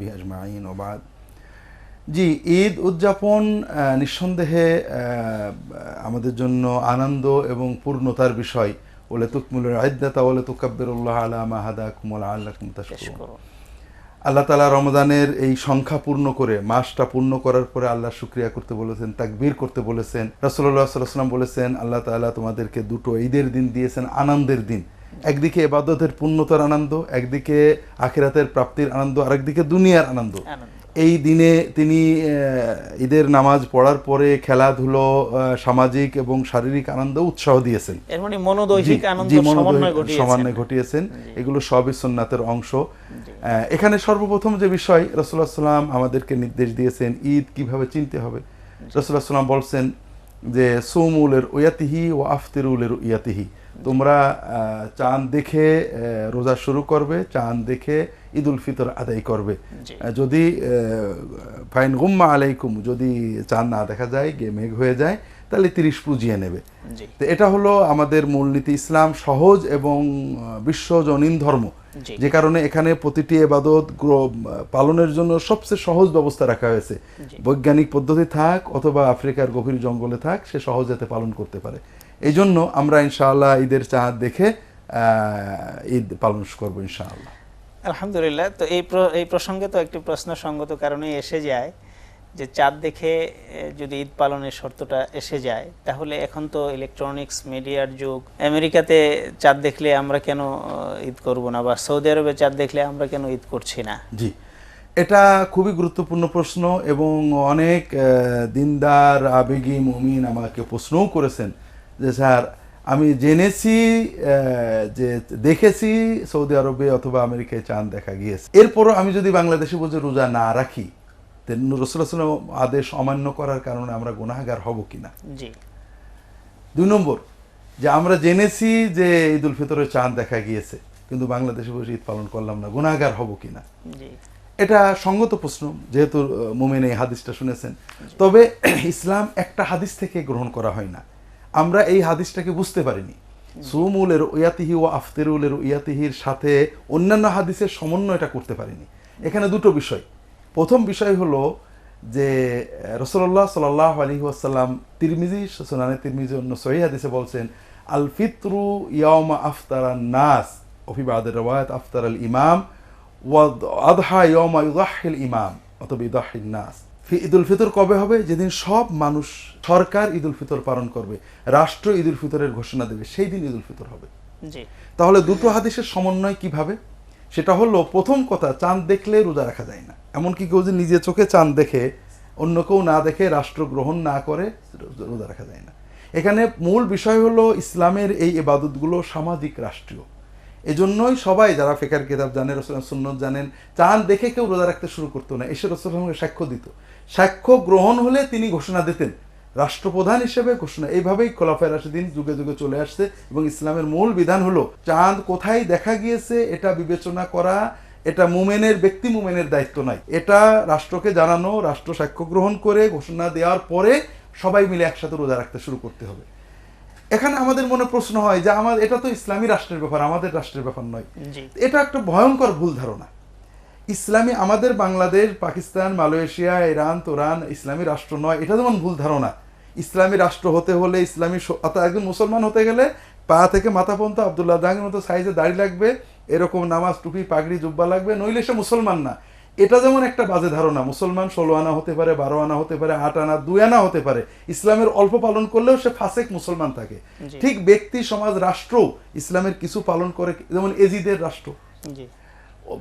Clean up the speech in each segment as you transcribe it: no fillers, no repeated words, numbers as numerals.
আসহাবিহি আজমাইন ওয়া বা'দ। জি, ঈদ উদযাপন নিঃসন্দেহে আমাদের জন্য আনন্দ এবং পূর্ণতার বিষয়। ওয়ালা তুকমিলুল ইদ্দাতা ওয়ালা তুকাব্বিরুল্লাহ আলা মা হাদাকুম ওয়া লাআল্লাকুম তাশকুরুন। আল্লাহ তাআলা রমজানের এই সংখ্যা পূর্ণ করে, মাসটা পূর্ণ করার পরে আল্লাহ শুকরিয়া করতে বলেছেন, তাকবীর করতে বলেছেন। রাসূলুল্লাহ সাল্লাল্লাহু আলাইহি ওয়াসাল্লাম বলেছেন আল্লাহ তাআলা তোমাদেরকে দুটো ঈদের দিন দিয়েছেন, আনন্দের দিন। একদিকে ইবাদতের পূর্ণতার আনন্দ, একদিকে আখিরাতের প্রাপ্তির আনন্দ, আরেকদিকে দুনিয়ার আনন্দ। এই দিনে তিনি ঈদের নামাজ পড়ার পরে খেলাধুলো, সামাজিক এবং শারীরিক আনন্দ উৎসাহ দিয়েছেন, এর মানে মনোদৈহিক আনন্দ সমন্বয় ঘটিয়েছেন। এগুলো সবই সুন্নাতের অংশ। এখানে সর্বপ্রথম যে বিষয় রাসূলুল্লাহ সাল্লাল্লাহু আলাইহি ওয়াসাল্লাম আমাদেরকে নির্দেশ দিয়েছেন ঈদ কিভাবে চিনতে হবে। রাসূলুল্লাহ সাল্লাল্লাহু আলাইহি ওয়াসাল্লাম বলছেন যে সুমু লিরুয়াতিহি ওয়া আফতিরু লিরুয়াতিহি, তোমরা চাঁদ দেখে রোজা শুরু করবে, চাঁদ দেখে ঈদ উল ফিতর আদায় করবে। যদি ফাইন গুম্মা আলাইকুম, যদি চাঁদ না দেখা যায়, মেঘ হয়ে যায়, তাহলে 30 পুজিয়ে নেবে। তো এটা হলো আমাদের মূলনীতি। ইসলাম সহজ এবং বিশ্বজনীন ধর্ম, যে কারণে এখানে প্রতিটি ইবাদত পালনের জন্য সবচেয়ে সহজ ব্যবস্থা রাখা হয়েছে। বৈজ্ঞানিক পদ্ধতি থাক অথবা আফ্রিকার গভীর জঙ্গলে থাক, সে সহজেতে পালন করতে পারে। এই জন্য আমরা ইনশাআল্লাহ ঈদের চাঁদ দেখে ঈদ পালন করবো ইনশাআল্লাহ। আলহামদুলিল্লাহ। তো এই প্রসঙ্গে তো একটি প্রশ্ন সঙ্গত কারণে এসে যায় যে চাঁদ দেখে যদি ঈদ পালনের শর্তটা এসে যায়, তাহলে এখন তো ইলেকট্রনিক্স মিডিয়ার যুগ। আমেরিকাতে চাঁদ দেখলে আমরা কেন ঈদ করব না, বা সৌদি আরবে চাঁদ দেখলে আমরা কেন ঈদ করছি না? জি, এটা খুবই গুরুত্বপূর্ণ প্রশ্ন এবং অনেক দিনদার আবেগী মুমিন আমাকে প্রশ্নও করেছেন যে স্যার, আমি জেনেছি যে দেখেছি সৌদি আরবে অথবা আমেরিকায় চাঁদ দেখা গিয়েছে, এরপরও আমি যদি বাংলাদেশে বসে রোজা না রাখি, রাসূলুল্লাহ সাল্লাল্লাহু আলাইহি ওয়াসাল্লাম আদেশ অমান্য করার কারণে আমরা গুনাহগার হব কিনা। জি। 2 নম্বর, যে আমরা জেনেছি যে ঈদ উল ফিতরের চাঁদ দেখা গিয়েছে কিন্তু বাংলাদেশে বসে ঈদ পালন করলাম না, গুনাহগার হব কিনা। এটা সঙ্গত প্রশ্ন, যেহেতু মুমিন এই হাদিসটা শুনেছেন। তবে ইসলাম একটা হাদিস থেকে গ্রহণ করা হয় না, আমরা এই হাদিসটাকে বুঝতে পারিনি। সুমুলের ইয়াতিহি ও আফতিরুলের ইয়াতিহির সাথে অন্যান্য হাদিসের সমন্বয়টা করতে পারিনি। এখানে দুটো বিষয়। প্রথম বিষয় হলো যে রাসূলুল্লাহ সাল্লাল্লাহু আলাইহি ওয়াসাল্লাম তিরমিজি, সুনানে তিরমিজি অন্য সহিহ হাদিসে বলছেন আল ফিতরু ইয়াউমা আফতারান নাস ওয়া ফি বা'দ রিওয়ায়াত আফতারাল ইমাম ওয়া আদহা ইয়াউমা ইউদাহিল ইমাম অথবা ইউদাহিন নাস। ঈদ উল ফিতর কবে হবে? যেদিন সব মানুষ, সরকার ঈদ উল ফিতর পালন করবে, রাষ্ট্র ঈদ উল ফিতরের ঘোষণা দেবে, সেই দিন ঈদ উল ফিতর হবে। তাহলে দুটো হাদিসের সমন্বয় কিভাবে? সেটা হলো, প্রথম কথা, চাঁদ দেখলে রোজা রাখা যায় না। এমনকি কেউ যে নিজে চোখে চাঁদ দেখে, অন্য কেউ না দেখে, রাষ্ট্র গ্রহণ না করে, রোজা রাখা যায় না। এখানে মূল বিষয় হলো ইসলামের এই ইবাদতগুলো সামাজিক, রাষ্ট্রীয়। এজন্যই সবাই যারা ফিকহের কিতাব জানেন, রাসূলুল্লাহ সুন্নাত জানেন, চাঁদ দেখে কেউ রোজা রাখতে শুরু করতো না, এসে রাসূলুল্লাহকে সাক্ষ্য দিত। সাক্ষ্য গ্রহণ হলে তিনি ঘোষণা দিতেন, রাষ্ট্রপ্রধান হিসেবে ঘোষণা। এইভাবেই খোলাফায়ে রাশিদিন যুগে যুগে চলে আসছে এবং ইসলামের মূল বিধান হলো চাঁদ কোথায় দেখা গিয়েছে এটা বিবেচনা করা, এটা মুমিনের, ব্যক্তি মুমিনের দায়িত্ব নাই। এটা রাষ্ট্রকে জানানো, রাষ্ট্র সাক্ষ্য গ্রহণ করে ঘোষণা দেওয়ার পরে সবাই মিলে একসাথে রোজা রাখতে শুরু করতে হবে। এখানে আমাদের মনে প্রশ্ন হয় যে এটা তো ইসলামী রাষ্ট্রের ব্যাপার, আমাদের রাষ্ট্রের ব্যাপার নয়। এটা একটা ভয়ঙ্কর ভুল ধারণা। ইসলামী, আমাদের বাংলাদেশ, পাকিস্তান, মালয়েশিয়া, ইরান, তোরান ইসলামী রাষ্ট্র নয়, এটা যেমন ভুল ধারণা। ইসলামী রাষ্ট্র হতে হলে, ইসলামী একজন মুসলমান হতে গেলে পা থেকে মাথা পর্যন্ত আব্দুল্লাহ জাহাঙ্গীর মতো সাইজে দাড়ি লাগবে, এরকম নামাজ, টুপি, পাগড়ি, জুব্বা লাগবে, নইলে সে মুসলমান না। এটা যেমন একটা বাজে ধারণা। মুসলমান 16 আনা হতে পারে, 12 আনা হতে পারে, 8 আনা, 2 আনা হতে পারে, ইসলামের অল্প পালন করলেও সে ফাসেক মুসলমান থাকে। ঠিক ব্যক্তি, সমাজ, রাষ্ট্র ইসলামের কিছু পালন করে, যেমন এজিদের রাষ্ট্র,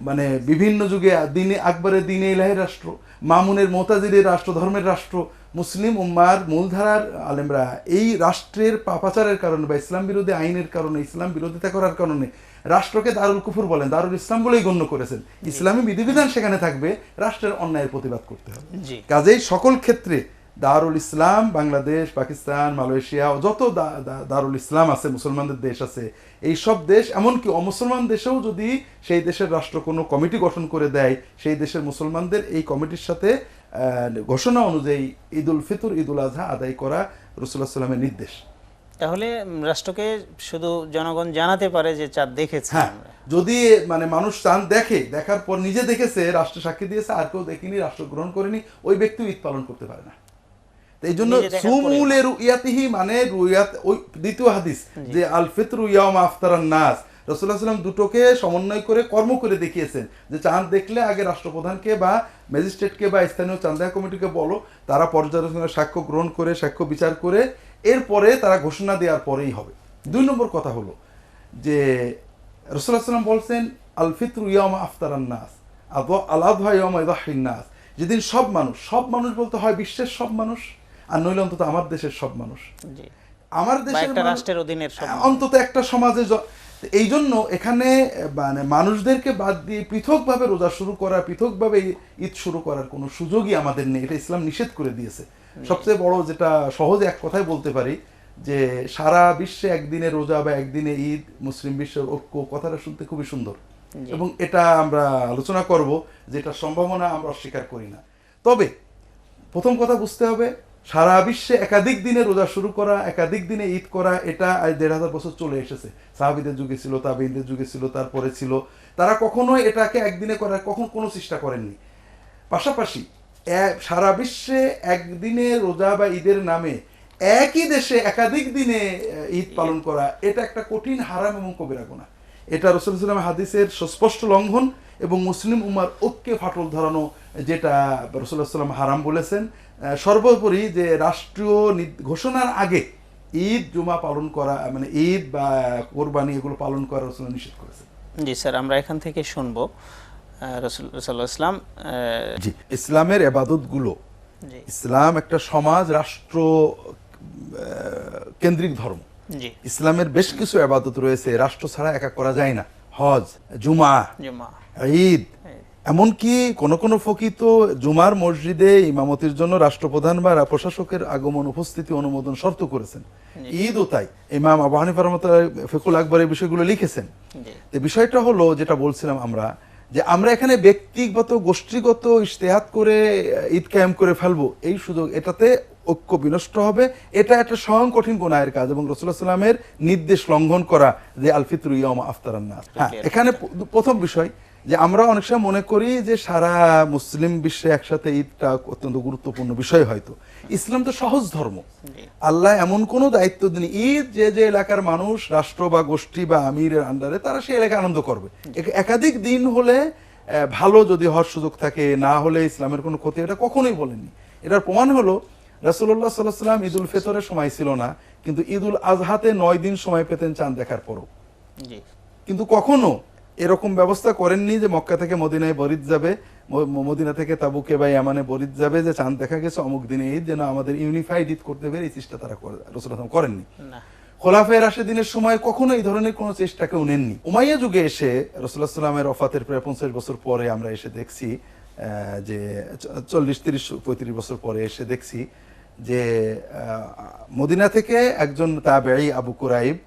মানে বিভিন্ন যুগে দিনে আকবরের দিনে ইলাহি রাষ্ট্র, মামুনের মুতাজিরের রাষ্ট্র, ধর্মের রাষ্ট্র, মুসলিম উম্মার মূলধারার আলেমরা এই রাষ্ট্রের পাপাচারের কারণে বা ইসলাম বিরোধী আইনের কারণে, ইসলাম বিরোধিতা করার কারণে রাষ্ট্রকে দারুল কুফর বলেন, দারুল ইসলাম বলেই গণ্য করেছেন। ইসলামী বিধিবিধান সেখানে থাকবে, রাষ্ট্রের অন্যায়ের প্রতিবাদ করতে হবে। কাজেই সকল ক্ষেত্রে দারুল ইসলাম, বাংলাদেশ, পাকিস্তান, মালয়েশিয়া, যত দারুল ইসলাম আছে, মুসলমানদের দেশ আছে, এই সব দেশ, এমনকি অমুসলমান দেশেও যদি সেই দেশের রাষ্ট্র কোনো কমিটি গঠন করে দেয়, সেই দেশের মুসলমানদের এই কমিটির সাথে ঘোষণা অনুযায়ী ঈদ উল ফিতর, ঈদ উল আজহা আদায় করা রাসূলুল্লাহ সাল্লাল্লাহু আলাইহি ওয়াসাল্লামের নির্দেশ। তাহলে রাষ্ট্রকে শুধু জনগণ জানাতে পারে যে চাঁদ দেখেছে হ্যাঁ, আমরা। যদি মানে মানুষ চাঁদ দেখে, দেখার পর নিজে দেখেছে, রাষ্ট্র সাক্ষী দিয়েছে, আর কেউ দেখেনি, রাষ্ট্র গ্রহণ করেনি, ওই ব্যক্তিও ঈদ পালন করতে পারে না। তো এই জন্য নিজে দেখার পরেও। সুমুলে রুইয়াতিহি মানে রুইয়াত, ওই দ্বিতীয় হাদিস যে আল ফিতরু ইয়াউমা আফতারান নাস, রাসূলুল্লাহ সাল্লাল্লাহু আলাইহি ওয়াসাল্লাম দুটোকে সমন্বয় করে কর্ম করে দেখিয়েছেন যে চাঁদ দেখলে আগে রাষ্ট্রপ্রধানকে বা ম্যাজিস্ট্রেটকে বা স্থানীয় চাঁদ দেখা কমিটিকে বলো, তারা পর্যালোচনা সাক্ষ্য গ্রহণ করে, সাক্ষ্য বিচার করে এরপরে তারা ঘোষণা দেওয়ার পরেই হবে। 2 নম্বর কথা হলো যে রাসূলুল্লাহ সাল্লাল্লাহু আলাইহি ওয়াসাল্লাম বলছেন আল ফিতরু ইয়াউমা আফতারান নাস, আল আযহা ইয়াউমা ইয়াদহিন নাস, যেদিন সব মানুষ বলতে হয় বিশ্বের সব মানুষ, আর নইলে অন্তত আমার দেশের সব মানুষ, জি, আমার বা দেশের একটা রাষ্ট্রের অধীনের সব মানুষ। অন্তত একটা সমাজে এই জন্য এখানে মানে মানুষদেরকে বাদ দিয়ে পৃথকভাবে রোজা শুরু করা, পৃথকভাবে ঈদ শুরু করার কোনো সুযোগই আমাদের নেই, এটা ইসলাম নিষেধ করে দিয়েছে। সবচেয়ে বড় যেটা সহজে এক কথায় বলতে পারি যে সারা বিশ্বে একদিনে রোজা বা একদিনে ঈদ, মুসলিম বিশ্বের ঐক্য, কথাটা শুনতে খুবই সুন্দর, জি। এবং এটা আমরা আলোচনা করব যে এটা সম্ভাবনা আমরা অস্বীকার করি না। তবে প্রথম কথা বুঝতে হবে, সারা বিশ্বে একাধিক দিনে রোজা শুরু করা, একাধিক দিনে ঈদ করা, এটা আজ 1500 বছর চলে এসেছে। সাহাবীদের যুগে ছিল, তাবেঈনদের যুগে ছিল, তারপরে ছিল, তারা কখনোই এটাকে একদিনে করার কোনো চেষ্টা করেননি। পাশাপাশি সারা বিশ্বে একদিনে রোজা বা ঈদের নামে একই দেশে একাধিক দিনে ঈদ পালন করা, এটা একটা কঠিন হারাম এবং কবিরা গুনাহ। এটা রাসূলুল্লাহ সাল্লাল্লাহু আলাইহি ওয়াসাল্লামের হাদিসের সুস্পষ্ট লঙ্ঘন এবং মুসলিম উম্মার ঐক্যে ফাটল ধরানো, যেটা রাসূলুল্লাহ সাল্লাল্লাহু আলাইহি ওয়াসাল্লাম হারাম বলেছেন। সর্বোপরি যে রাষ্ট্রীয় ঘোষণার আগে ঈদ জুমা পালন করা, মানে ঈদ বা কোরবানি এগুলো পালন করা রাসূলুল্লাহ নিষেধ করেছেন। জি স্যার, আমরা এখান থেকে শুনবো রাসূলুল্লাহ সাল্লাল্লাহু আলাইহি ওয়াসাল্লাম জি, ইসলামের ইবাদতগুলো, জি ইসলাম একটা সমাজ রাষ্ট্র কেন্দ্রিক ধর্ম। জি ইসলামের বেশ কিছু ইবাদত রয়েছে রাষ্ট্র ছাড়া একা করা যায় না। হজ, জুমা, জুমা, ঈদ, এমনকি কোন কোন ফকিহ তো জুমার মসজিদে ইমামতির জন্য রাষ্ট্রপ্রধান বা প্রশাসকের আগমন, উপস্থিতি, অনুমোদন শর্ত করেছেন। ঈদও তাই। ইমাম আবু হানিফা রাহমাতুল্লাহ ফিকুল আকবর এই বিষয়গুলো লিখেছেন। জি তো বিষয়টা হলো যেটা বলছিলাম আমরা, যে আমরা এখানে ব্যক্তিগত গোষ্ঠীগত ইজতিহাদ করে ঈদ কায়েম করে ফেলবো, এই সুযোগ, এটাতে ঐক্য বিনষ্ট হবে। এটা একটা স্বয়ং কঠিন গুনাহের কাজ এবং রাসূলুল্লাহ সাল্লাল্লাহু আলাইহি ওয়াসাল্লামের নির্দেশ লঙ্ঘন করা, যে আল ফিতরু ইয়াউমা আফতারান নাস। হ্যাঁ, এখানে প্রথম বিষয় যে আমরা অনেক সময় মনে করি যে সারা মুসলিম বিশ্বে একসাথে ঈদটা অত্যন্ত গুরুত্বপূর্ণ বিষয়। হয়তো ইসলাম তো সহজ ধর্ম, জি আল্লাহ এমন কোনো দায়িত্ব দেন, ঈদ যে যে এলাকার মানুষ, রাষ্ট্র বা গোষ্ঠী বা আমিরের আন্ডারে, তারা সেই এলাকায় আনন্দ করবে। একাধিক দিন হলে ভালো, যদি হওয়ার সুযোগ থাকে, না হলে ইসলামের কোনো ক্ষতি, এটা কখনোই বলেননি। এটার প্রমাণ হলো রাসূলুল্লাহ সাল্লাল্লাহু আলাইহি ওয়াসাল্লাম ঈদুল ফিতরের সময় ছিল না, কিন্তু ঈদুল আজহাতে 9 দিন সময় পেতেন চাঁদ দেখার পরও। জি কিন্তু কখনো এরকম ব্যবস্থা করেননি যে মক্কা থেকে মদিনায় বরিদ যাবে, মদিনা থেকে তাবুকে বা ইয়ামানে বরিদ যাবে, যে চাঁদ দেখা গেছে অমুক দিনে ঈদ, যেন আমাদের ইউনিফাইড ঈদ করতে পারে, এই চেষ্টা তারা রাসূলুল্লাহ করেননি। না খোলাফায়ে রাশেদিনের সময় কখনো এই ধরনের কোনো চেষ্টা কেউ নেননি। উমাইয়া যুগে এসে রাসূলুল্লাহ সাল্লাল্লাহু আলাইহি ওয়াসাল্লামের ওফাতের প্রায় 50 বছর পরে আমরা এসে দেখছি, যে 40, 30, 35 বছর পরে এসে দেখছি যে মদিনা থেকে একজন তাবেঈ আবু কুরাইব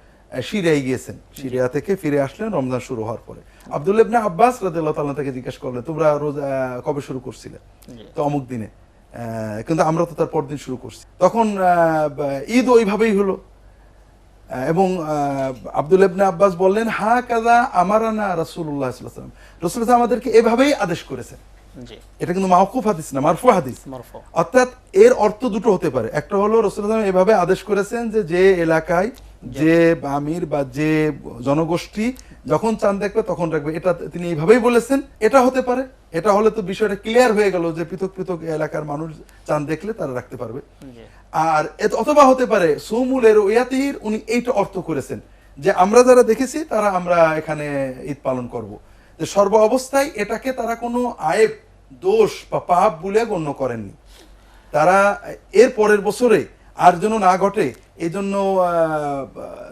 সিরিয়ায় গিয়েছেন, সিরিয়া থেকে ফিরে আসলেন রমজান শুরু হওয়ার পরে। আব্দুল্লাহ ইবনে আব্বাস রাদিয়াল্লাহু তাআলা থেকে জিজ্ঞাসা করলেন, তোমরা রোজা কবে শুরু করছিলে? তো অমুক দিনে, কিন্তু আমরা তো তার পরদিন শুরু করছি। তখন ঈদ ওইভাবেই হলো, এবং আব্দুল্লাহ ইবনে আব্বাস বললেন, হা কাযা আমারানা রাসূলুল্লাহ সাল্লাল্লাহু আলাইহি ওয়াসাল্লাম, রাসূলুল্লাহ আমাদেরকে এভাবেই আদেশ করেছেন। জি এটা কিন্তু মাওকুফ হাদিস না, মারফু হাদিস। মারফু। অর্থাৎ এর অর্থ দুটো হতে পারে। একটা হলো রাসূলুল্লাহ এভাবে আদেশ করেছেন যে যে এলাকায় যে আমির বা যে জনগোষ্ঠী যখন চাঁদ দেখবে তখন রাখবে, এটা তিনি এইভাবেই বলেছেন। এটা হতে পারে, এটা হলে তো বিষয়টা ক্লিয়ার হয়ে গেল যে পৃথক পৃথক এলাকার মানুষ চাঁদ দেখলে তারা রাখতে পারবে। জি আর অথবা হতে পারে সুমুলের ওয়াতিহির, উনি এইটা অর্থ করেছেন যে আমরা যারা দেখেছি তারা আমরা এখানে ঈদ পালন করব। যে সর্ব অবস্থায় এটাকে তারা কোনো আয়েব, দোষ বা পাপ বলে গণ্য করেননি। তারা এর পরের বছরে আর যেন না ঘটে এই জন্য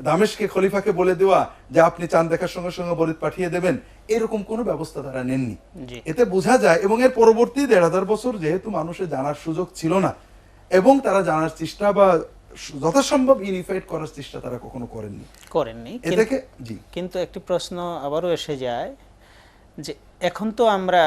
দামেশকে খলিফাকে বলে দেওয়া যে আপনি চাঁদ দেখার সঙ্গে সঙ্গে বরিদ পাঠিয়ে দেবেন, এরকম কোনো ব্যবস্থা তারা নেননি। জি এতে বোঝা যায়, এবং এর পরবর্তী 1500 বছর যেহেতু মানুষের জানার সুযোগ ছিল না, এবং তারা জানার চেষ্টা বা যথাসম্ভব ইউনিফাইড করার চেষ্টা তারা কখনো করেননি। করেননি। এটাকে জি কিন্তু একটি প্রশ্ন আবারও এসে যায় যে এখন তো আমরা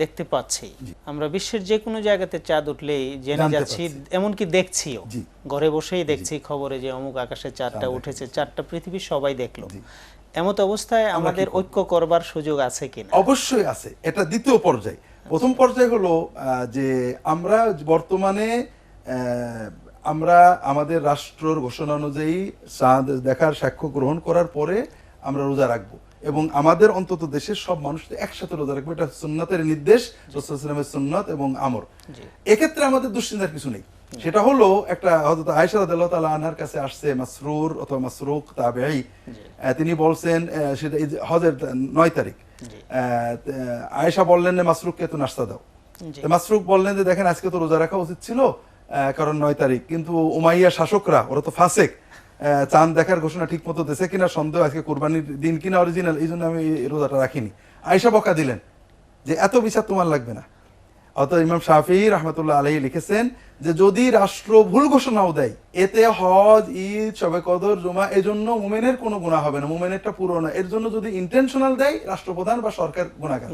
দেখতে পাচ্ছি, আমরা বিশ্বের যে কোনো জায়গাতে চাঁদ উঠলেই জেনে জানতে যাচ্ছি, পাচ্ছি। এমনকি দেখছিও, জি। ঘরে বসেই দেখছি খবরে যে অমুক আকাশে চাঁদটা উঠেছে, চাঁদটা পৃথিবীর সবাই দেখলো। জি। এমত অবস্থায় আমাদের ঐক্য করবার সুযোগ আছে কিনা? অবশ্যই আছে, এটা দ্বিতীয় পর্যায়। প্রথম পর্যায় হলো যে আমরা বর্তমানে আমরা আমাদের রাষ্ট্রের ঘোষণা অনুযায়ী চাঁদ দেখার সাক্ষ্য গ্রহণ করার পরে আমরা রোজা রাখবো, এবং আমাদের অন্তত দেশের সব মানুষ একসাথে রোজা রাখবো, এটা সুন্নাতের নির্দেশ, রাসূলুল্লাহ সাল্লাল্লাহু আলাইহি ওয়াসাল্লামের সুন্নাত এবং আমর। এক্ষেত্রে আমাদের দুশ্চিন্তার কিছু নেই। সেটা হলো একটা হযরত আয়েশা রাদিয়াল্লাহু তাআলা আনহার কাছে আসছে মাসরুর অথবা মাসরুক তাবেঈ, তিনি বলছেন সেটা হজের 9 তারিখ, আয়েশা বললেন যে মাসরুককে তো নাস্তা দাও। তো মাসরুক বললেন যে দেখেন আজকে তো রোজা রাখা উচিত ছিল, কারণ 9 তারিখ, কিন্তু উমাইয়া শাসকরা ওরা তো ফাসেক, চাঁদ দেখার ঘোষণা ঠিক মতো দিয়েছে কিনা সন্দেহ, আজকে কোরবানির দিন কিনা অরিজিনাল, এই জন্য আমি এই রোজাটা রাখিনি। আয়েশা বকা দিলেন যে এত বিচার তোমার লাগবে না। অর্থাৎ ইমাম শাফিঈ রাহমাতুল্লাহ আলাইহি লিখেছেন যে যদি রাষ্ট্র ভুল ঘোষণাও দেয়, এতে হজ, ঈদ, শবে কদর, জুমা, এজন্য মুমিনের কোনো গুনাহ হবে না, মুমিনেরটা পুরো না। এর জন্য যদি ইন্টেনশনাল দেয় রাষ্ট্রপ্রধান বা সরকার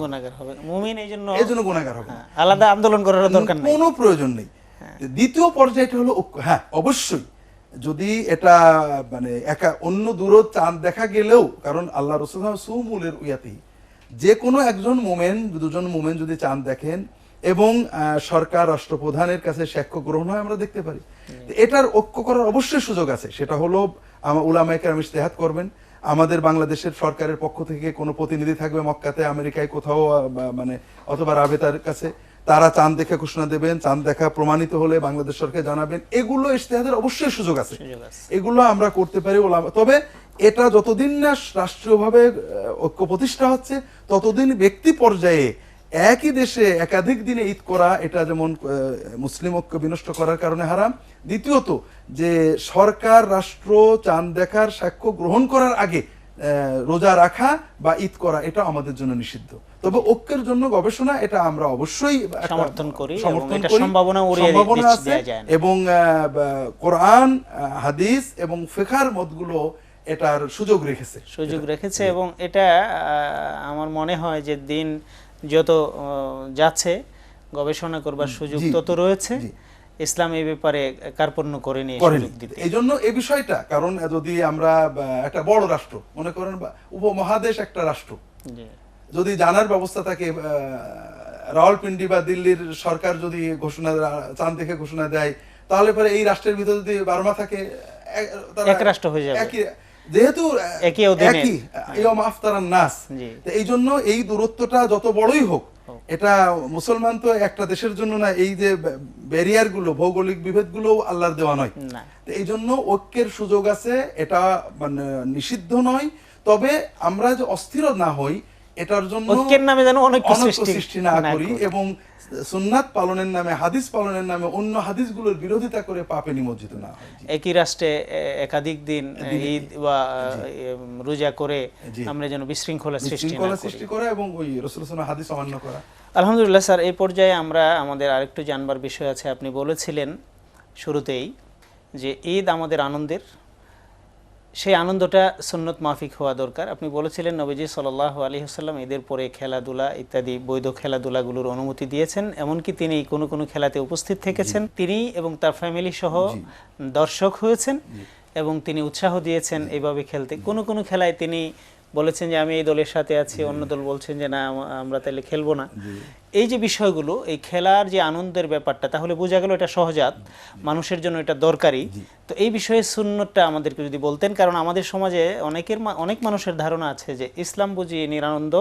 গুনাহগার হবে, মুমিন এই জন্য গুনাহগার হবে, আলাদা আন্দোলন করার দরকার নেই, কোনো প্রয়োজন নেই। দ্বিতীয় পর্যায়টা হলো হ্যাঁ অবশ্যই যদি এটা মানে একা অন্য দূর চাঁদ দেখা গেলেও, কারণ আল্লাহ রাসূল সুমুলের উয়াতি, যে কোনো একজন মোমেন, দুজন মোমেন যদি চাঁদ দেখেন এবং সরকার রাষ্ট্রপ্রধানের কাছে সাক্ষ্য গ্রহণ হয়, আমরা দেখতে পারি, এটার ঐক্য করার অবশ্যই সুযোগ আছে। সেটা হলো উলামায়ে কেরাম ইজতিহাদ করবেন, আমাদের বাংলাদেশের সরকারের পক্ষ থেকে কোনো প্রতিনিধি থাকবে মক্কাতে, আমেরিকায় কোথাও, মানে অথবা রাবেতার কাছে, তারা চাঁদ দেখে ঘোষণা দেবেন, চাঁদ দেখা প্রমাণিত হলে বাংলাদেশ সরকার জানাবেন। এগুলো ইজতিহাদের অবশ্যই সুযোগ আছে, এগুলো আমরা করতে পারি। তবে এটা যতদিন না রাষ্ট্রীয়ভাবে ঐক্য প্রতিষ্ঠা হচ্ছে, ততদিন ব্যক্তি পর্যায়ে একই দেশে একাধিক দিনে ঈদ করা, এটা যেমন মুসলিম ঐক্য বিনষ্ট করার কারণে হারাম। দ্বিতীয়ত যে সরকার রাষ্ট্র চাঁদ দেখার সাক্ষ্য গ্রহণ করার আগে রোজা রাখা বা ঈদ করা, এটা আমাদের জন্য নিষিদ্ধ। তবে ঐক্যের জন্য গবেষণা, এটা আমরা অবশ্যই সমর্থন করি, সম্ভাবনা আছে, এবং কোরআন, হাদিস এবং ফিকহের মতগুলো এটার সুযোগ রেখেছে, এবং এটা আমার মনে হয় যে দিন যত যাচ্ছে গবেষণা করবার সুযোগ তত রয়েছে। ইসলাম এই ব্যাপারে কার্পণ্য করেনি এই জন্য এই বিষয়টা, কারণ যদি আমরা একটা বড় রাষ্ট্র মনে করেন, উপমহাদেশ একটা রাষ্ট্র, যদি জানার ব্যবস্থা থাকে, রাওয়ালপিন্ডি বা দিল্লির সরকার যদি ঘোষণা চাঁদ দেখে ঘোষণা দেয়, তাহলে পরে এই রাষ্ট্রের ভিতরে যদি বার্মা থাকে, এক রাষ্ট্র হয়ে যাবে, যেহেতু একই নাস। এই জন্য এই দূরত্বটা যত বড়ই হোক, এটা মুসলমান তো একটা দেশের জন্য না, এই যে ব্যারিয়ার গুলো, ভৌগোলিক বিভেদ গুলো আল্লাহর দেওয়া নয়। এই জন্য ঐক্যের সুযোগ আছে, এটা মানে নিষিদ্ধ নয়। তবে আমরা যে অস্থির না হই, এটার জন্য ঐক্যের নামে যেন অনৈক্য সৃষ্টি না করি, এবং সুন্নাত পালনের নামে, হাদিস পালনের নামে অন্য হাদিসগুলোর বিরোধিতা করে পাপে নিমজ্জিত না হয়। একই রাষ্ট্রে একাধিক দিন ঈদ বা রোজা করে আমরা যেন বিশৃঙ্খলা সৃষ্টি করা এবং ওই রাসূলুল্লাহ সাল্লাল্লাহু আলাইহি ওয়াসাল্লাম হাদিস অমান্য করা। আলহামদুলিল্লাহ স্যার, এই পর্যায়ে আমরা আমাদের আরেকটু জানবার বিষয় আছে। আপনি বলেছিলেন শুরুতেই যে ঈদ আমাদের আনন্দের, সেই আনন্দটা সুন্নত মাফিক হওয়া দরকার। আপনি বলেছিলেন নবীজি সাল্লাল্লাহু আলাইহি ওয়াসাল্লাম ঈদের পরে খেলাধুলা ইত্যাদি বৈধ খেলাধুলাগুলোর অনুমতি দিয়েছেন, এমনকি তিনি কোনো কোনো খেলাতে উপস্থিত থেকেছেন, তিনি এবং তার ফ্যামিলি সহ দর্শক হয়েছেন, এবং তিনি উৎসাহ দিয়েছেন এইভাবে খেলতে। কোনো কোনো খেলায় তিনি বলেছেন যে আমি এই দলের সাথে আছি, অন্য দল বলছেন যে না আমরা তাহলে খেলবো না। এই যে বিষয়গুলো, এই খেলার যে আনন্দের ব্যাপারটা, তাহলে বোঝা গেল এটা সহজাত, মানুষের জন্য এটা দরকারি। তো এই বিষয়ে সুন্নতটা আমাদেরকে যদি বলতেন, কারণ আমাদের সমাজে অনেক মানুষের ধারণা আছে যে ইসলাম বুঝি নিরানন্দ,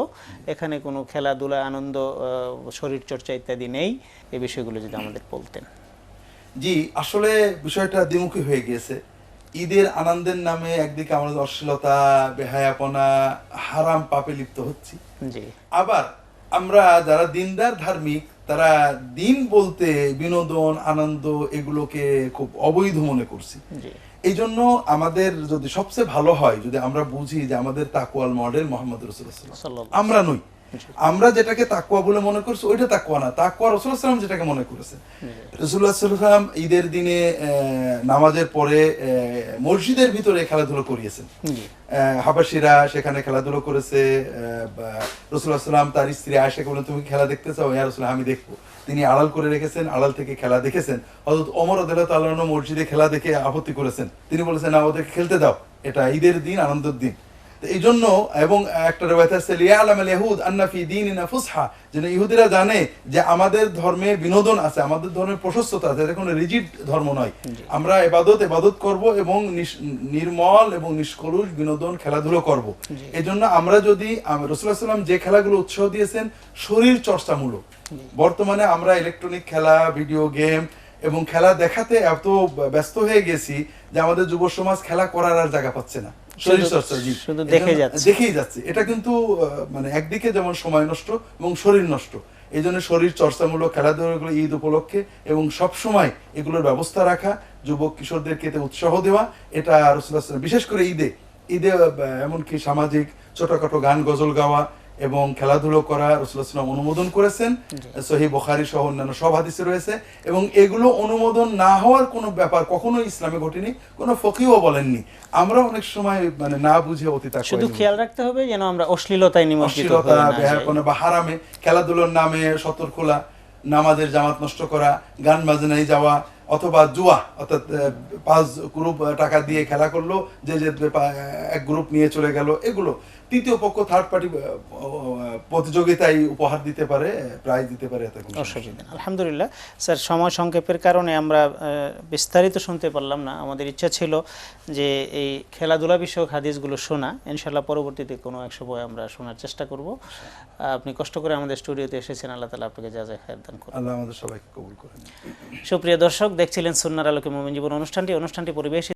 এখানে কোনো খেলাধুলা, আনন্দ, শরীর চর্চা ইত্যাদি নেই। এই বিষয়গুলো যদি আমাদের বলতেন। জি, আসলে বিষয়টা দ্বিমুখী হয়ে গিয়েছে। ঈদের আনন্দের নামে একদিকে আমাদের অশ্লীলতা, বেহায়াপনা, হারাম পাপে লিপ্ত হচ্ছি, আবার আমরা যারা দিনদার ধার্মিক, তারা দিন বলতে বিনোদন, আনন্দ এগুলোকে খুব অবৈধ মনে করছি। এই জন্য আমাদের যদি সবচেয়ে ভালো হয় যদি আমরা বুঝি যে আমাদের তাকওয়াল মডেল মুহাম্মদ রাসূলুল্লাহ সাল্লাল্লাহু আলাইহি ওয়াসাল্লাম, আমরা নই। আমরা যেটাকে তাকওয়া বলে মনে করছি ওইটা তাকওয়া না, তাকওয়া রাসূলুল্লাহ সাল্লাল্লাহু আলাইহি ওয়াসাল্লাম যেটাকে মনে করেছেন। রাসূলুল্লাহ সাল্লাল্লাহু আলাইহি ওয়াসাল্লাম ঈদের দিনে নামাজের পরে মসজিদের ভিতরে খেলাধুলা করিয়েছেন। হাবাসীরা সেখানে খেলাধুলা করেছে। রাসূলুল্লাহ সাল্লাম তার স্ত্রী আয়েশাকে বলেন, তুমি খেলা দেখতে চাও? ইয়া রাসূলুল্লাহ, আমি দেখবো। তিনি আড়াল করে রেখেছেন, আড়াল থেকে খেলা দেখেছেন। হযরত ওমর রাদিয়াল্লাহু তাআলা আনহু মসজিদে খেলা দেখে আপত্তি করেছেন, তিনি বলেছেন, না, ওদেরকে খেলতে দাও, এটা ঈদের দিন, আনন্দের দিন। এই জন্য, এবং একটা রিওয়ায়াত আছে লিয়ালামাল ইয়াহুদ আন্না ফি দীনিনা ফুসহা, যেন ইহুদিরা জানে যে আমাদের ধর্মে বিনোদন আছে, আমাদের ধর্মে প্রশস্ততা আছে, এটা কোনো রিজিড ধর্ম নয়। আমরা ইবাদত করব এবং নির্মল এবং নিষ্কলুষ বিনোদন খেলাধুলো করব। এই জন্য আমরা যদি রাসূলুল্লাহ সাল্লাল্লাহু আলাইহি ওয়াসাল্লাম যে খেলাগুলো উৎসাহ দিয়েছেন শরীর চর্চামূলক, বর্তমানে আমরা ইলেকট্রনিক খেলা, ভিডিও গেম এবং খেলা দেখাতে এত ব্যস্ত হয়ে গেছি যে আমাদের যুব সমাজ খেলা করার আর জায়গা পাচ্ছে না, শরীর চর্চা শুধু দেখেই যাচ্ছে। এটা কিন্তু মানে একদিকে যেমন সময় নষ্ট এবং শরীর নষ্ট। এই জন্য শরীর চর্চামূলক খেলাধুলাগুলো ঈদ উপলক্ষে এবং সব সময় এগুলোর ব্যবস্থা রাখা, যুবক কিশোরদেরকে এতে উৎসাহ দেওয়া, এটা রাসূলুল্লাহ সাল্লাল্লাহু আলাইহি ওয়াসাল্লাম বিশেষ করে ঈদে এমনকি সামাজিক ছোটখাটো গান গজল গাওয়া এবং খেলাধুলো করা রাসূলুল্লাহ সাল্লাল্লাহু আলাইহি ওয়াসাল্লাম অনুমোদন করেছেন। সহিহ বুখারী সহ অন্যান্য সব হাদিসে রয়েছে। এবং এগুলো অনুমোদন না হওয়ার কোনো ব্যাপার কখনোই ইসলামে ঘটেনি, কোনো ফকিহও বলেননি। আমরা অনেক সময় মানে না বুঝে অতীত শুধু খেয়াল রাখতে হবে যেন আমরা অশ্লীলতায় নিমজ্জিত হই না, বেহায়াপনা বা হারামে, খেলাধুলার নামে সতর খোলা, নামাজের জামাত নষ্ট করা, গান বাজনায় যাওয়া, অথবা জুয়া, অর্থাৎ 5 গ্রুপ টাকা দিয়ে খেলা করলো, যে এক গ্রুপ নিয়ে চলে গেল, এগুলো তৃতীয় পক্ষ থার্ড পার্টি প্রতিযোগিতায় উপহার দিতে পারে, প্রাইজ দিতে পারে। আলহামদুলিল্লাহ স্যার, সময় সংক্ষেপের কারণে আমরা বিস্তারিত শুনতে পারলাম না। আমাদের ইচ্ছা ছিল যে এই খেলাধুলা বিষয়ক হাদিসগুলো শোনা, ইনশাআল্লাহ পরবর্তীতে কোনো এক সময় আমরা শোনার চেষ্টা করব। আপনি কষ্ট করে আমাদের স্টুডিওতে এসেছেন, আল্লাহ তাআলা আপনাকে জাযায়ে খায়ের দান করুন। আল্লাহ আমাদের সবাইকে কবুল করেন। সুপ্রিয় দর্শক, দেখছিলেন সুন্নাহর আলোকে মুমিন জীবন অনুষ্ঠানটি পরিবেশিত